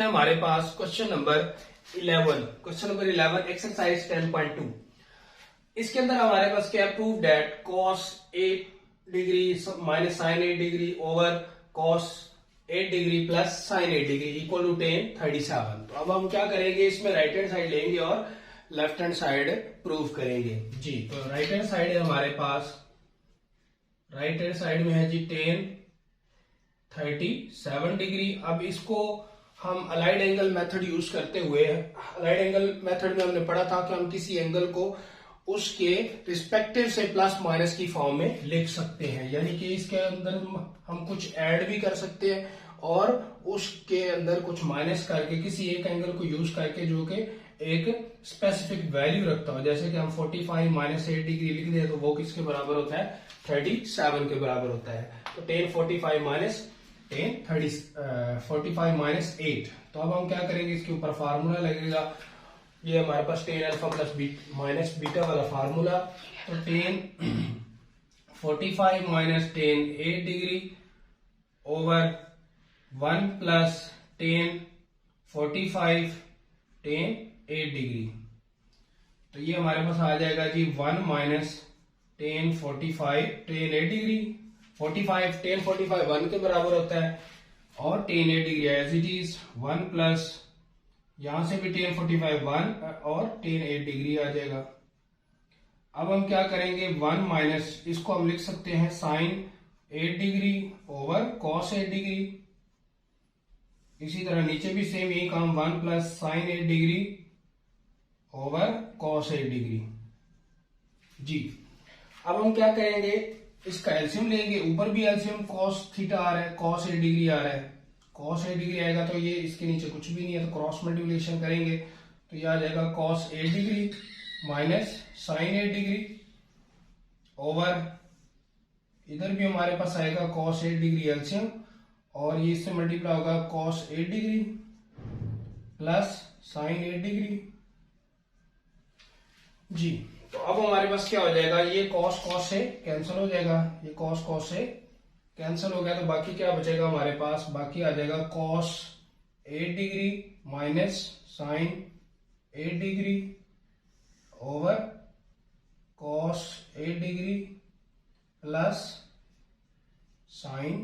हमारे पास question number 11 exercise 10.2। इसके अंदर हमारे पास क्या है, prove that cos 8 degree minus sine 8 degree over cos 8 degree plus sine 8 degree equal to tan 37। तो अब हम क्या करेंगे, इसमें राइट हैंड साइड लेंगे और लेफ्ट हैंड साइड प्रूव करेंगे जी। तो राइट हैंड साइड है हमारे पास, राइट हैंड साइड में है जी tan 37 डिग्री। अब इसको हम अलाइड एंगल मेथड यूज करते हुए, अलाइड एंगल मेथड में हमने पढ़ा था कि हम किसी एंगल को उसके रिस्पेक्टिव से प्लस माइनस की फॉर्म में लिख सकते हैं, यानी कि इसके अंदर हम कुछ ऐड भी कर सकते हैं और उसके अंदर कुछ माइनस करके किसी एक एंगल को यूज करके जो कि एक स्पेसिफिक वैल्यू रखता हो। जैसे कि हम 45 माइनस 8 डिग्री लिख दें तो वो किसके बराबर होता है, 37 के बराबर होता है। तो tan 45 माइनस tan 45 माइनस 8। तो अब हम क्या करेंगे, इसके ऊपर फार्मूला लगेगा, ये हमारे पास tan alpha plus minus beta वाला फार्मूला। तो tan 45 minus tan 8 degree over 1 plus tan 45 tan 8 degree. तो ये हमारे पास आ जाएगा जी 1 minus tan 45 tan 8 degree. 45 tan 45 1 के बराबर होता है और tan 8 degree as it is 1 plus यहां से भी tan 45 1 और tan 8 डिग्री आ जाएगा। अब हम क्या करेंगे, 1 माइनस इसको हम लिख सकते हैं sine 8 degree over cos 8 degree. इसी तरह नीचे भी सेम यही काम, 1 plus sine 8 degree over cos 8 degree जी। अब हम क्या करेंगे, इसका एलसीएम लेंगे, ऊपर भी एलसीएम cos थीटा आ रहा है, cos 8 डिग्री आ रहा है, cos 8 डिग्री आएगा तो ये इसके नीचे कुछ भी नहीं है तो क्रॉस मल्टीप्लिकेशन करेंगे तो ये आ जाएगा cos 8 degree minus sine 8 degree over इधर भी हमारे पास आएगा cos 8 डिग्री एलसीएम और ये इससे मल्टीप्लाई होगा cos 8 degree plus sine 8 degree जी। तो अब हमारे पास क्या हो जाएगा, ये cos cos से कैंसिल हो जाएगा, ये cos cos से कैंसिल हो गया तो बाकी क्या बचेगा हमारे पास, बाकी आ जाएगा cos 8 degree minus sine 8 degree over cos 8 degree plus sine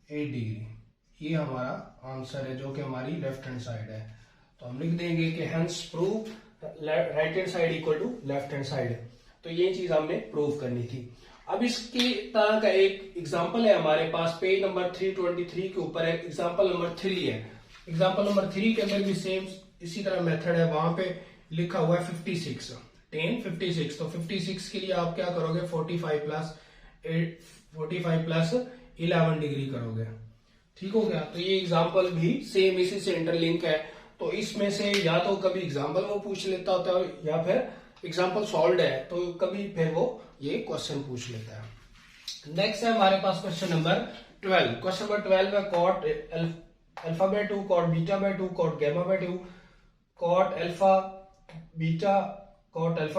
8 degree. ये हमारा आंसर है जो कि हमारी लेफ्ट हैंड साइड है। तो हम लिख देंगे कि hence prove right hand side equal to left hand side. तो ये चीज हमने प्रूव करनी थी। अब इसकी तरह का एक एग्जांपल है हमारे पास, पेज नंबर 323 के ऊपर है, एग्जांपल नंबर 3 है। एग्जांपल नंबर 3 के अंदर भी सेम इसी तरह मेथड है, वहां पे लिखा हुआ है 56 tan 56। तो 56 के लिए आप क्या करोगे, 45 प्लस 11 डिग्री करोगे, ठीक हो गया। तो ये एग्जांपल भी सेम इसी से इंटरलिंक है। तो इसमें से या तो कभी एग्जांपल वो पूछ लेता होता है या फिर एग्जांपल सॉल्व है तो कभी फिर वो ये क्वेश्चन पूछ लेता है। नेक्स्ट है हमारे पास क्वेश्चन नंबर 12। क्वेश्चन नंबर 12 में cot alpha by 2, cot beta by 2, cot gamma by 2, cot alpha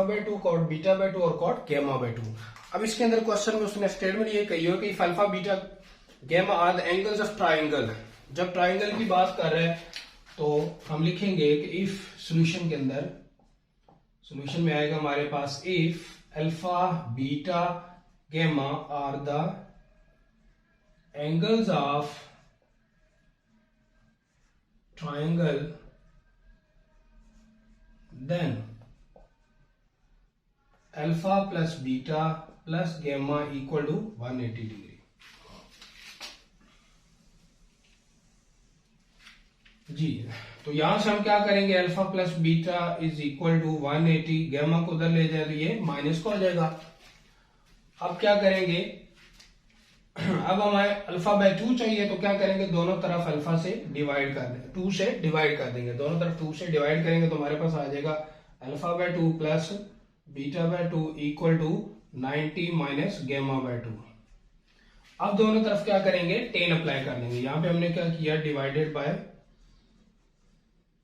by 2, cot beta by 2 और कॉट गैमा बाय 2। अब इसके अंदर क्वेश्चन में उसने स्टेटमेंट ये कही हो कि if alpha beta gamma are the angles of triangle. जब ट्राइंगल की बात कर रहे हैं तो हम लिखेंगे कि इफ सॉल्यूशन के अंदर, सॉल्यूशन में आएगा हमारे पास if alpha beta gamma are the angles of triangle then alpha plus beta plus gamma equal to 180 degree जी। तो यहां से हम क्या करेंगे, alpha plus beta is equal to 180, gamma को उधर ले जाए तो ये माइनस को आ जाएगा। अब क्या करेंगे, अब हमें अल्फा बाय 2 चाहिए तो क्या करेंगे, दोनों तरफ अल्फा से डिवाइड कर देंगे, 2 से डिवाइड कर देंगे, दोनों तरफ 2 से डिवाइड करेंगे तो हमारे पास आ जाएगा alpha by 2 plus beta by 2 equal to 90 minus gamma by 2। अब दोनों तरफ क्या करेंगे, टेन अप्लाई कर देंगे। यहां पे हमने क्या किया, डिवाइडेड बाय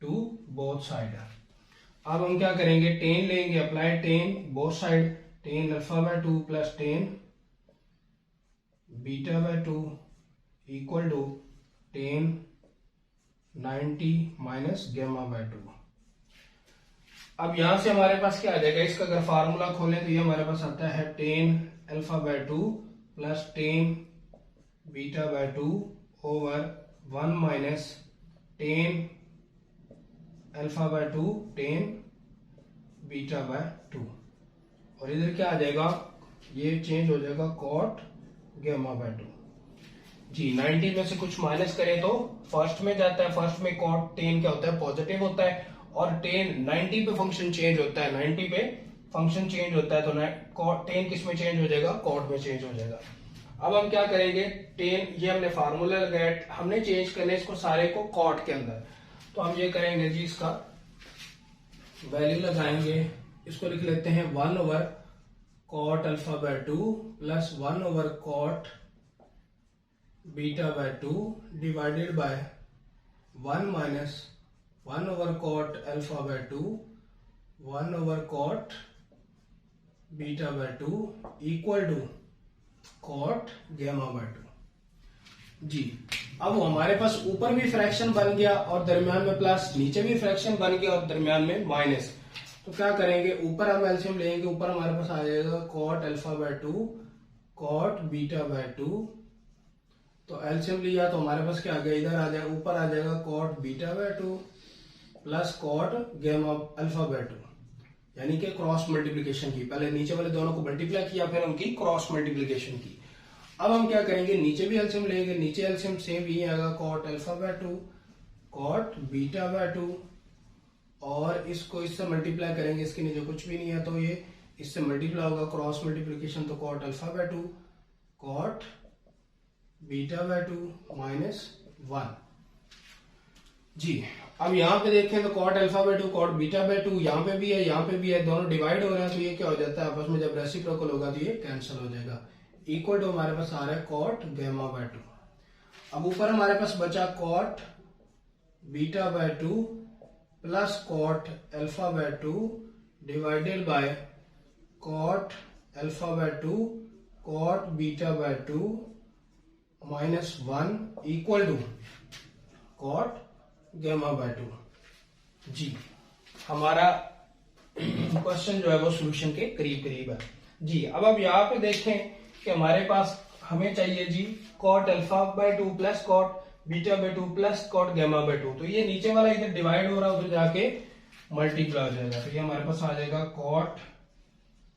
2 बोथ साइड। अब हम क्या करेंगे, टेन लेंगे, apply tan both side, tan alpha by 2 plus tan beta by 2 equal to tan 90 minus gamma by 2। अब यहां से हमारे पास क्या आ जाएगा, इसका अगर फार्मूला खोलें तो ये हमारे पास आता है tan alpha by 2 plus tan beta by 2 over 1 minus tan alpha by 2 tan beta by 2। और इधर क्या आ जाएगा, ये चेंज हो जाएगा कॉट गेमा बाय 2। जी 90 में से कुछ माइनस करें तो फर्स्ट में जाता है, फर्स्ट में कॉट tan क्या होता है, पॉजिटिव होता है, और tan 90 पे फंक्शन चेंज होता है, 90 पे फंक्शन चेंज होता है तो tan किस में चेंज हो जाएगा, कॉट में चेंज हो जाएगा। अब हम क्या करेंगे, tan ये हमने फार्मूला लगाया, हमने चेंज करने इसको सारे को कॉट के अंदर, तो हम ये करेंगे जी, इसका वैल्यू लगाएंगे, इसको लिख लेते हैं 1 over cot alpha by 2 plus 1 over cot beta by 2 divided by 1 minus 1 over cot alpha by 2 1 over cot beta by 2 equal to cot gamma by 2। जी अब हमारे पास ऊपर भी फ्रैक्शन बन गया और दरमियान में प्लस, नीचे भी फ्रैक्शन बन गया और दरमियान में माइनस। तो क्या करेंगे, ऊपर हम एलसीएम लेंगे, ऊपर हमारे पास आ जाएगा cot alpha by 2 cot beta by 2। तो एलसीएम लिया तो हमारे पास क्या आ गया, इधर आ जाएगा, ऊपर आ जाएगा cot beta by 2 plus cot gamma alpha by 2, यानी कि क्रॉस मल्टीप्लीकेशन की, पहले नीचे वाले दोनों को मल्टीप्लाई किया फिर उनकी क्रॉस मल्टीप्लीकेशन की। अब हम क्या करेंगे, नीचे भी एलसीएम लेंगे, नीचे एलसीएम सेम ही आएगा cot alpha by 2 cot beta by 2, और इसको इससे मल्टीप्लाई करेंगे, इसके नीचे कुछ भी नहीं है तो ये इससे मल्टीप्लाई होगा, क्रॉस मल्टीप्लीकेशन, तो cot alpha by 2 cot beta by 2 minus 1। जी अब यहाँ पे देखें तो cot alpha by 2 cot beta by 2 यहाँ पे भी है, यहाँ पे भी है, दोनों डिवाइड हो रहे हैं, तो ये क्या हो जाता है आपस में, जब रेसिप्रोकल होगा तो ये कैंसिल हो जाएगा। इक्वल टू हमारे पास आ रहा है कॉट गेमा बाय 2। अब ऊपर हमारे पास बचा cot beta by 2 plus cot alpha by 2 divided by cot alpha by 2 cot beta by 2 minus 1 equal to cot gamma by 2। जी हमारा क्वेश्चन जो है वो सोल्यूशन के करीब करीब है। जी अब आप यहाँ पे देखें कि हमारे पास हमें चाहिए जी cot alpha by 2 plus cot beta by 2 plus cot gamma by 2, तो ये नीचे वाला इधर डिवाइड हो रहा है, उधर जाके मल्टीप्लाई हो जाएगा, तो ये हमारे पास आ जाएगा cot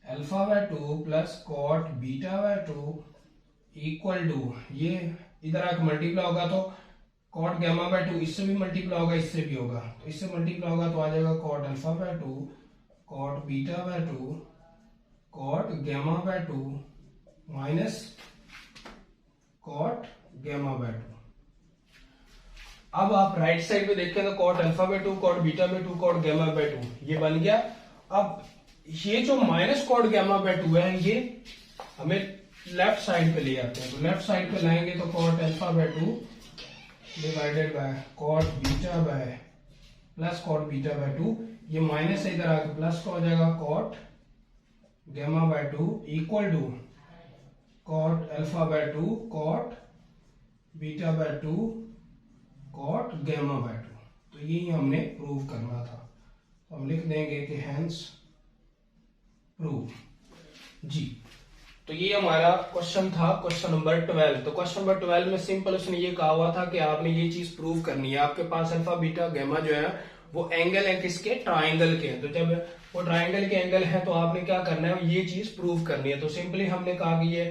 alpha by 2 plus cot beta by 2 equal to, ये इधर आके मल्टीप्लाई होगा तो कॉट गेमा बाय 2, इससे भी मल्टीप्लाई होगा, इससे भी होगा, तो इससे मल्टीप्लाई होगा तो आ जाएगा cot alpha by 2 cot beta by 2 cot gamma by 2 minus cot gamma by 2। अब आप राइट साइड पे देखें तो cot alpha by 2 cot beta by 2 cot gamma by 2 ये बन गया। अब ये जो माइनस कॉट गेमा बाय 2 है ये हमें लेफ्ट साइड पे ले आते हैं, तो लेफ्ट साइड पे लाएंगे तो cot alpha by 2 divided by cot beta by plus cot beta by 2, ये माइनस से इधर आके प्लस का हो जाएगा cot gamma by 2 equal to cot alpha by 2 cot beta by 2 cot gamma by 2। तो यही हमने प्रूव करना था, तो हम लिख देंगे कि हेंस प्रूव। जी तो ये हमारा क्वेश्चन था, क्वेश्चन नंबर 12। तो क्वेश्चन नंबर 12 में सिंपल उसने ये कहा हुआ था कि आपने ये चीज प्रूव करनी है, आपके पास अल्फा बीटा गेमा जो है वो एंगल है किसके, ट्राइंगल के, तो जब वो ट्राइंगल के एंगल है तो आपने क्या करना है, ये चीज प्रूव करनी है। तो सिंपली हमने कहा कि ये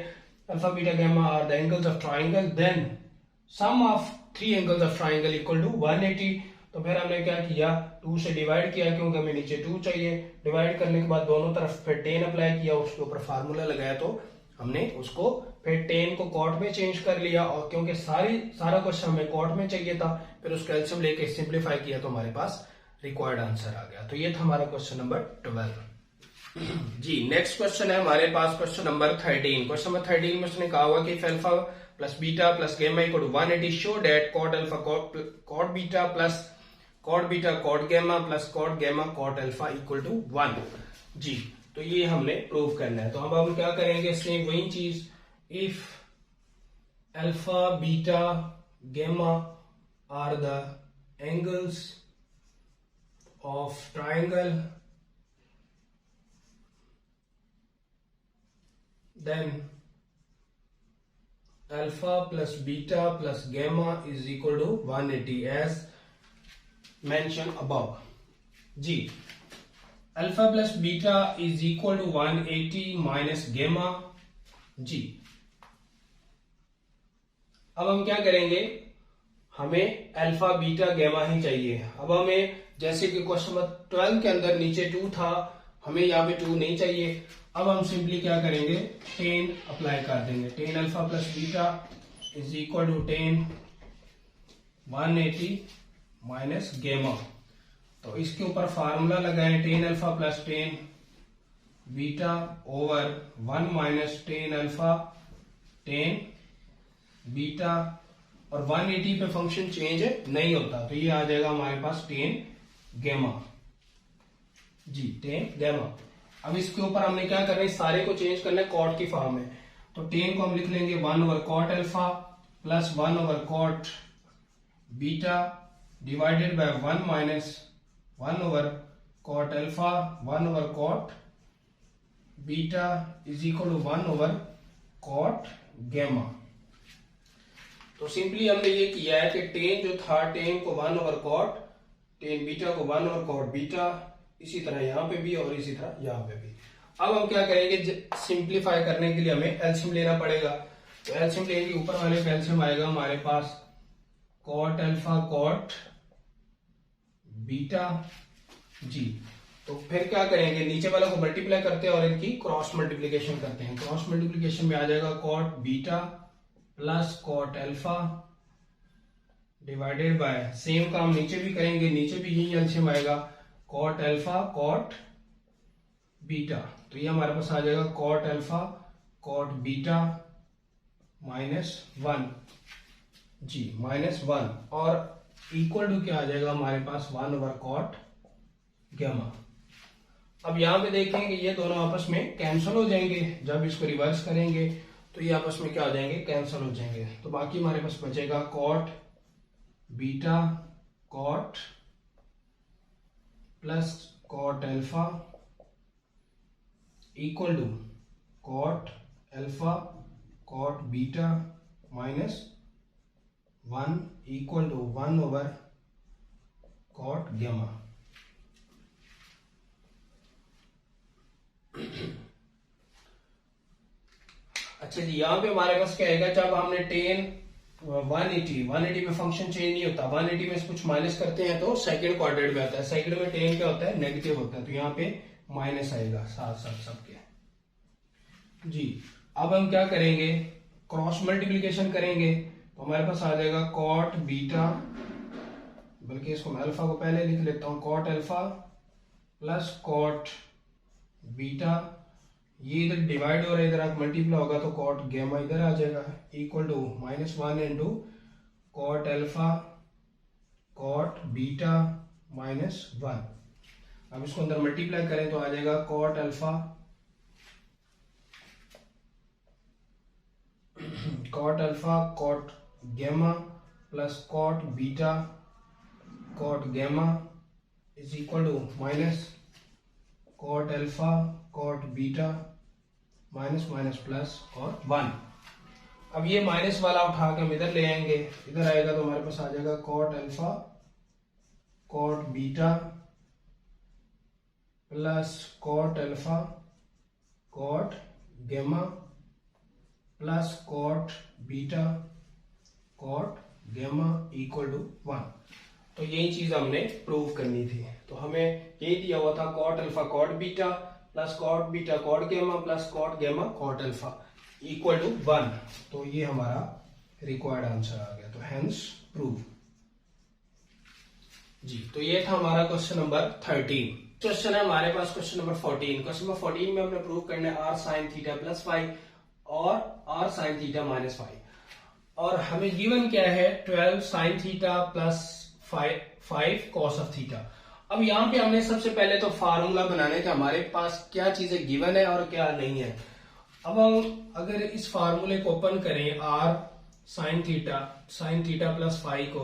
alpha beta gamma are the angles of triangle, then sum of 3 angles of triangle equal to 180। तो फिर हमने क्या किया, 2 से डिवाइड किया क्योंकि हमें नीचे 2 चाहिए, डिवाइड करने के बाद दोनों तरफ फिर tan अप्लाई किया, उसके ऊपर फार्मूला लगाया, तो हमने उसको फिर tan को कॉट में चेंज कर लिया, और क्योंकि सारा क्वेश्चन हमें कॉट में चाहिए था, फिर उसका एलसीएम लेके सिंप्लीफाई किया तो हमारे पास रिक्वायर्ड आंसर आ गया। तो ये था हमारा क्वेश्चन नंबर 12। जी नेक्स्ट क्वेश्चन है हमारे पास क्वेश्चन नंबर 13। क्वेश्चन नंबर 13 में उसने कहा हुआ कि alpha plus beta plus gamma equal to 180, show that cot alpha cot beta plus cot beta cot gamma plus cot gamma cot alpha equal to 1। जी तो ये हमने प्रूव करना है। तो अब हम क्या करेंगे, सेम वही चीज, if alpha beta gamma are the angles of triangle, then alpha plus beta plus gamma is equal to 180 as mentioned above. जी, alpha plus beta is equal to 180 minus gamma. जी, अब हम क्या करेंगे, हमें अल्फा बीटा गैमा ही चाहिए. अब हमें जैसे कि क्वेश्चन नंबर 12 के अंदर नीचे 2 था, हमें यहाँ पे 2 नहीं चाहिए. अब हम सिंपली क्या करेंगे, tan अप्लाई कर देंगे. tan alpha plus beta is equal to tan 180 minus gamma. तो इसके ऊपर फार्मूला लगाएं, tan alpha plus tan beta over 1 minus tan alpha tan beta, और 180 पे फंक्शन चेंज नहीं होता, तो ये आ जाएगा हमारे पास tan गैमा. जी, tan गैमा. अब इसके ऊपर हमने क्या करना है, सारे को चेंज करना है कॉट की फॉर्म में. तो tan को हम लिख लेंगे 1 over cot alpha plus 1 over cot beta divided by 1 minus 1 over cot alpha 1 over cot beta is equal to 1 over cot gamma. तो सिंपली हमने ये किया है कि tan जो था, tan को 1 ओवर कॉट, tan बीटा को 1 ओवर कॉट बीटा, इसी तरह यहाँ पे भी और इसी तरह यहाँ पे भी. अब हम क्या करेंगे, सिंप्लीफाई करने के लिए हमें एलसीएम लेना पड़ेगा. तो एलसीएम लेने के ऊपर वाले पे एलसीएम आएगा हमारे पास कॉट अल्फा कॉट बीटा. जी, तो फिर क्या करेंगे, नीचे वाला को मल्टीप्लाई करते हैं और इनकी क्रॉस मल्टीप्लीकेशन करते हैं. क्रॉस मल्टीप्लीकेशन में आ जाएगा cot beta plus cot alpha divided by, same काम नीचे भी करेंगे, नीचे भी यही एलसीएम आएगा कॉट अल्फा कॉट बीटा. तो ये हमारे पास आ जाएगा cot alpha cot beta minus 1. जी, माइनस 1, और इक्वल टू क्या आ जाएगा हमारे पास 1 ओवर कॉट गैमा. अब यहां पे देखेंगे ये दोनों आपस में कैंसिल हो जाएंगे. जब इसको रिवर्स करेंगे तो ये आपस में क्या हो जाएंगे, कैंसिल हो जाएंगे. तो बाकी हमारे पास बचेगा cot beta cot plus cot alpha equal to cot alpha cot beta minus 1 equal to 1 over cot gamma. अच्छा जी, यहां पे हमारे पास क्या आएगा, जब हमने tan 180 में फंक्शन चेंज नहीं होता, 180 में कुछ माइनस करते हैं तो सेकंड क्वाड्रेंट में आता है. सेकंड में tan क्या होता है, नेगेटिव होता है, तो यहाँ पे माइनस आएगा साथ साथ सबके. जी, अब हम क्या करेंगे, क्रॉस मल्टीप्लीकेशन करेंगे. तो हमारे पास आ जाएगा कॉट बीटा, बल्कि इसको मैं अल्फा को पहले लिख लेता हूं, cot alpha plus cot beta, ये इधर डिवाइड हो रहा है, इधर आप मल्टीप्लाई होगा तो कॉट गैमा इधर आ जाएगा equal to -1 into cot alpha cot beta -1. अब इसको अंदर मल्टीप्लाई करें तो आ जाएगा cot alpha cot gamma plus cot beta cot gamma is equal to minus cot alpha cot beta minus minus plus और 1. अब ये माइनस वाला उठा के हम इधर ले आएंगे, इधर आएगा तो हमारे पास आ जाएगा cot alpha cot beta plus cot alpha cot gamma plus cot beta cot gamma equal to 1. तो यही चीज हमने प्रूव करनी थी. तो हमें यही दिया हुआ था cot alpha cot beta plus cot beta cot gamma plus cot gamma cot alpha equal to 1. तो ये हमारा रिक्वायर्ड आंसर आ गया. तो हेंस प्रूव. जी, तो ये था हमारा क्वेश्चन नंबर 13. क्वेश्चन है हमारे पास क्वेश्चन नंबर 14. क्वेश्चन नंबर 14 में हमने प्रूव करना है r sin थीटा प्लस 5 और r sin थीटा माइनस 5. और हमें गिवन क्या है, 12 sin theta plus 5 cos of theta. अब यहाँ पे हमने सबसे पहले तो फार्मूला बनाने थे, हमारे पास क्या चीजें गिवन है और क्या नहीं है. अब हम अगर इस फार्मूले को ओपन करें r sin थीटा प्लस 5 को,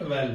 12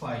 5.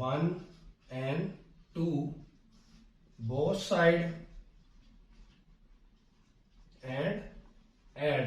1 and 2 both side and add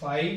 5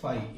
5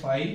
5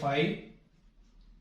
5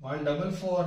144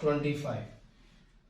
25.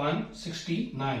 169.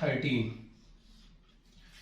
13.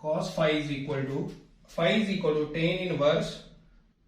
cos phi is equal to tan inverse.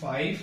5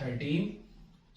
13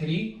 3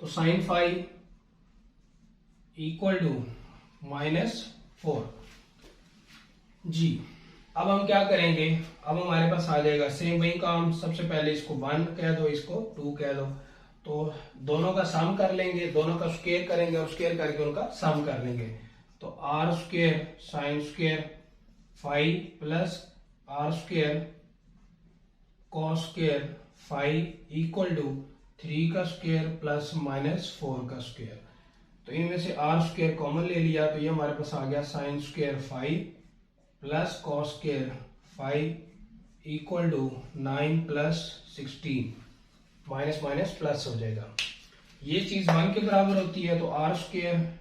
तो साइन फाई इक्वल टू -4 जी। अब हम क्या करेंगे, अब हमारे पास आ जाएगा सेम वही काम, सबसे पहले इसको 1 कह दो, इसको 2 कह दो, तो दोनों का सम कर लेंगे, दोनों का स्क्वायर करेंगे और स्क्वायर करके उनका सम कर लेंगे। तो are square sine square phi plus are square cos square phi equal to 3 का स्क्वायर प्लस -4 का स्क्वायर। तो इनमें से आर स्क्वायर कॉमन ले लिया, तो ये हमारे पास आ गया sine square phi plus cos square phi equal to 9 plus 16, minus minus plus हो जाएगा। ये चीज 1 के बराबर होती है, तो are square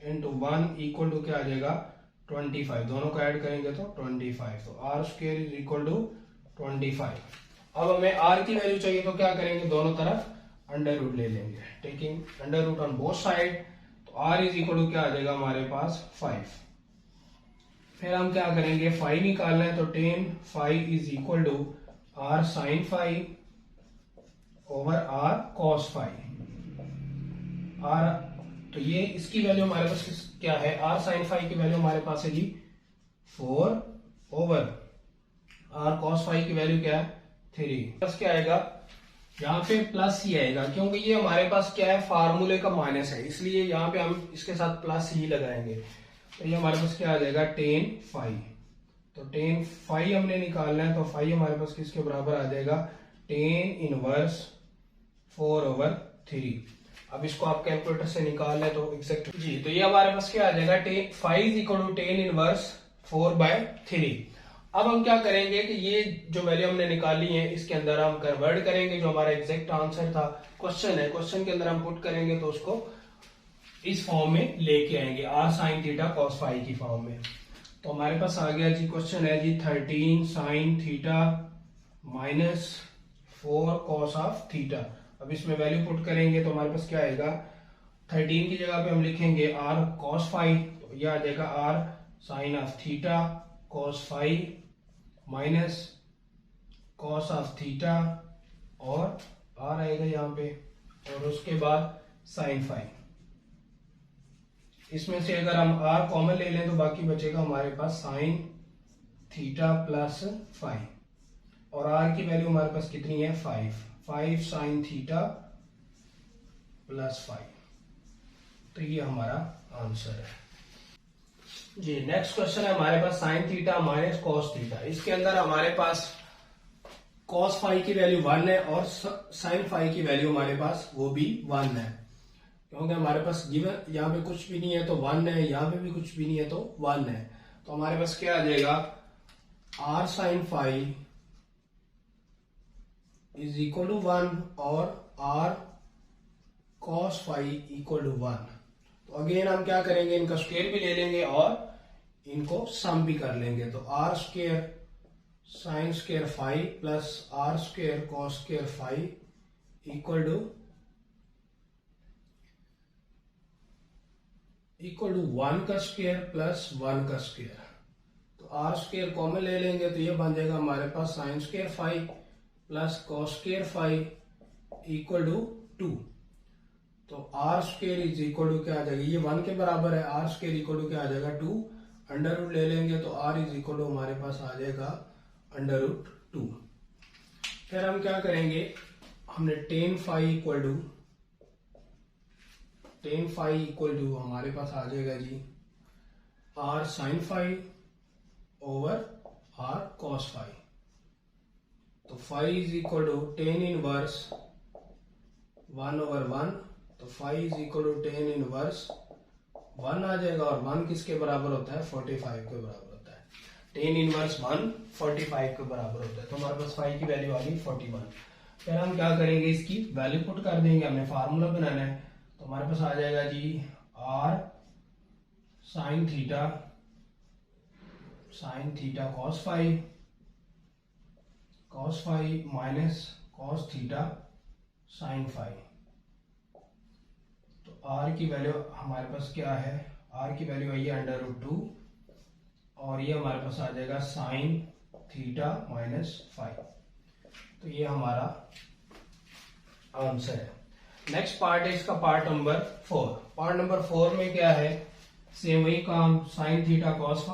into 1 equal to क्या आ जाएगा 25, दोनों को ऐड करेंगे तो 25, तो are square is equal to 25। अब हमें आर की वैल्यू चाहिए, तो क्या करेंगे, दोनों तरफ अंडर रूट ले लेंगे, taking under root on both side, तो आर इज इक्वल टू क्या आ जाएगा हमारे पास 5। फिर हम क्या करेंगे, फाई निकालना है, तो tan phi is equal to are sine phi over are cos phi. R, तो ये इसकी वैल्यू हमारे पास क्या है, आर साइन फाई की वैल्यू हमारे पास है जी 4 ओवर आर कॉस फाई की वैल्यू क्या है 3। प्लस क्या आएगा, यहाँ पे प्लस ही आएगा, क्योंकि ये हमारे पास क्या है फार्मूले का माइनस है, इसलिए यहाँ पे हम इसके साथ प्लस ही लगाएंगे। तो ये हमारे पास क्या आ जाएगा टेन फाई, तो टेन फाई हमने निकालना है, तो फाई हमारे पास किसके बराबर आ जाएगा, टेन इनवर्स 4 ओवर 3। अब इसको आप कैलकुलेटर से निकाल लें तो एग्जैक्ट जी, तो ये हमारे पास क्या आ जाएगा, tan phi is equal to tan inverse 4/3। अब हम क्या करेंगे कि ये जो वैल्यू हमने निकाली है इसके अंदर हम कन्वर्ट करेंगे, जो हमारा एग्जैक्ट आंसर था, क्वेश्चन है, क्वेश्चन के अंदर हम पुट करेंगे, तो उसको इस फॉर्म में लेके आएंगे, R sine theta cos phi की फॉर्म में। तो हमारे पास आ गया जी, क्वेश्चन है जी 13 sine theta -4 cos of theta. अब इसमें वैल्यू पुट करेंगे तो हमारे पास क्या आएगा, 13 की जगह पे हम लिखेंगे आर कॉस फाई, तो यह आ जाएगा R sine of theta cos phi minus cos of theta, और आर आएगा यहाँ पे, और उसके बाद साइन फाई। इसमें से अगर हम आर कॉमन ले लें तो बाकी बचेगा हमारे पास साइन थीटा प्लस फाई, और आर की वैल्यू हमारे पास कितनी है 5 साइन थीटा प्लस 5। तो ये हमारा आंसर है जी। नेक्स्ट क्वेश्चन है हमारे पास sine theta minus cos theta. इसके अंदर हमारे पास कॉस फाई की वैल्यू 1 है और साइन फाई की वैल्यू हमारे पास वो भी 1 है, क्योंकि हमारे पास गिवन यहाँ पे कुछ भी नहीं है तो 1 है, यहाँ पे भी कुछ भी नहीं है तो 1 है। तो हमारे पास क्या आ जाएगा, R sine phi is equal to 1 और R cos phi equal to 1। तो अगेन हम क्या करेंगे, इनका स्क्वायर भी ले लेंगे और इनको सम भी कर लेंगे। तो are square sine square phi plus are square cos square phi equal to 1 का स्क्वायर प्लस 1 का स्क्वायर। तो आर स्क्वायर कॉमन ले लेंगे, तो ये बन जाएगा हमारे पास sine square phi plus cos square phi equal to 2। तो are square is equal to क्या आ जाएगा, ये 1 के बराबर है, आर स्क्वायर इक्वल टू क्या आ जाएगा 2, अंडर रूट ले लेंगे तो आर इज इक्वल टू हमारे पास आ जाएगा अंडर रूट 2। फिर हम क्या करेंगे, हमने टेन फाई इक्वल टू हमारे पास आ जाएगा जी R sine phi over are cos phi. तो phi is equal to tan inverse 1 over 1, तो phi is equal to tan inverse 1 आ जाएगा, और 1 किसके बराबर होता है 45 के बराबर होता है। टेन इनवर्स 1 45 के बराबर होता है, तो हमारे पास फाई की वैल्यू आ गई 41। फिर हम क्या करेंगे, इसकी वैल्यू पुट कर देंगे, हमने फार्मूला बनाना है। तो हमारे पास आ जाएगा जी R sine theta cos phi minus cos theta sine phi. तो आर की वैल्यू हमारे पास क्या है, आर की वैल्यू आई है अंडर रूट 2, और ये हमारे पास आ जाएगा साइन थीटा माइनस फाई। तो ये हमारा आंसर है। नेक्स्ट पार्ट है इसका पार्ट नंबर 4। पार्ट नंबर 4 में क्या है, सेम वही काम, साइन थीटा कॉस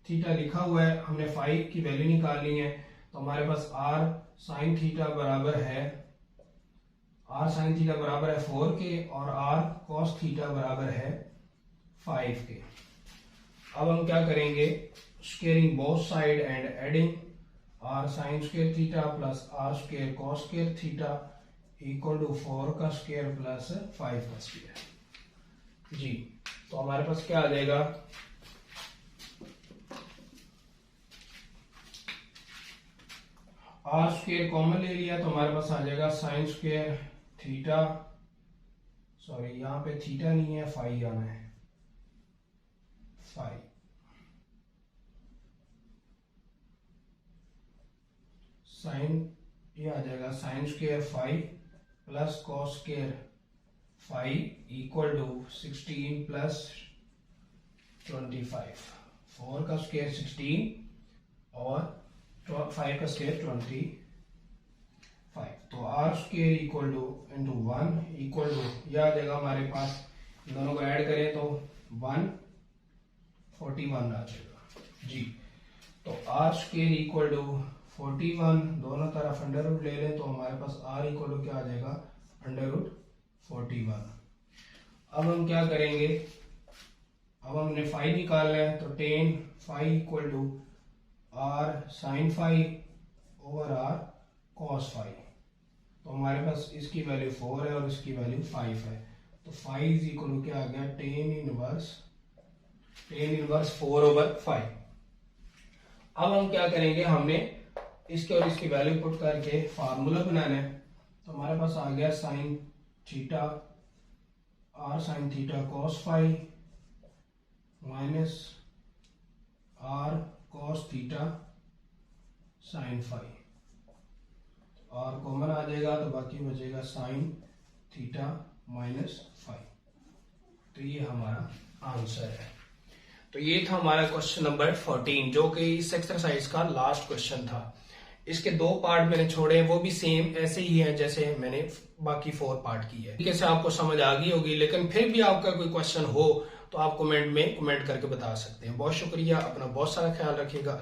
थीटा लिखा हुआ है, हमने फाई की वैल्यू निकालनी है। तो हमारे पास आर साइन थीटा बराबर है 4 के और आर कॉस थीटा बराबर है 5 के। अब हम क्या करेंगे, squaring both side and adding R sine square theta plus R square cos square theta equal to 4 का स्क्वायर प्लस 5 का स्क्वायर जी। तो हमारे पास क्या आ जाएगा, आर स्क्वायर कॉमन ले लिया तो हमारे पास आ जाएगा साइन स्क्वायर थीटा, सॉरी यहां पे थीटा नहीं है, फाई आना है, फाई साइन, ये आ जाएगा sine square phi plus cos square phi equal to 16 plus 25, 4 का स्क्वायर 16 और 5 का स्क्वायर 25। तो are square equal to into 1 equal to, यह आ जाएगा हमारे पास, दोनों को ऐड करें तो 141 आ जाएगा जी। तो आर स्क्वायर इक्वल टू 41, दोनों तरफ अंडर रूट ले लें तो हमारे पास आर इक्वल टू क्या आ जाएगा, अंडर रूट 41। अब हम क्या करेंगे, अब हमने फाई निकालना है तो tan phi equal to are sine phi over are cos phi. तो हमारे पास इसकी वैल्यू 4 है और इसकी वैल्यू 5 है, तो फाई इज इक्वल टू क्या आ गया, टेन इनवर्स 4 ओवर 5। अब हम क्या करेंगे, हमने इसके और इसकी वैल्यू पुट करके फार्मूला बनाना है। तो हमारे पास आ गया sine theta R sine theta cos phi minus R cos theta sine phi, और कॉमन आ जाएगा तो बाकी बचेगा साइन थीटा माइनस फाई। तो ये हमारा आंसर है। तो ये था हमारा क्वेश्चन नंबर 14 जो कि इस एक्सरसाइज का लास्ट क्वेश्चन था। इसके 2 पार्ट मैंने छोड़े, वो भी सेम ऐसे ही हैं जैसे मैंने बाकी 4 पार्ट की है। ठीक है, आपको समझ आ गई होगी, लेकिन फिर भी आपका कोई क्वेश्चन हो तो आप कमेंट में कमेंट करके बता सकते हैं। बहुत शुक्रिया, अपना बहुत सारा ख्याल रखिएगा।